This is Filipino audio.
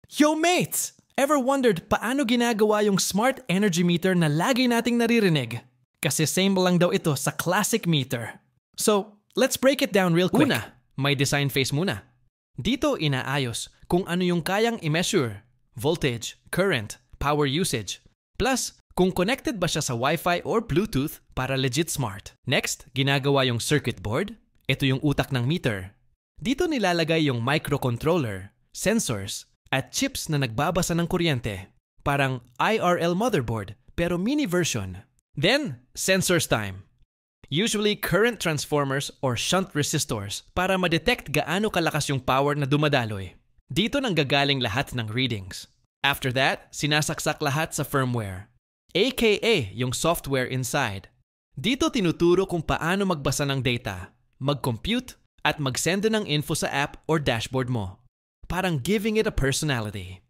Yo mates! Ever wondered paano ginagawa yung smart energy meter na lagi nating naririnig? Kasi same lang daw ito sa classic meter. So, let's break it down real quick. Una, may design phase muna. Dito inaayos kung ano yung kayang i-measure, voltage, current, power usage. Plus, kung connected ba siya sa Wi-Fi or Bluetooth para legit smart. Next, ginagawa yung circuit board. Ito yung utak ng meter. Dito nilalagay yung microcontroller, sensors, at chips na nagbabasa ng kuryente. Parang IRL motherboard, pero mini version. Then, sensors time. Usually current transformers or shunt resistors para ma-detect gaano kalakas yung power na dumadaloy. Dito nanggagaling lahat ng readings. After that, sinasaksak lahat sa firmware, aka yung software inside. Dito tinuturo kung paano magbasa ng data, mag-compute, at mag-send ng info sa app or dashboard mo. Parang giving it a personality.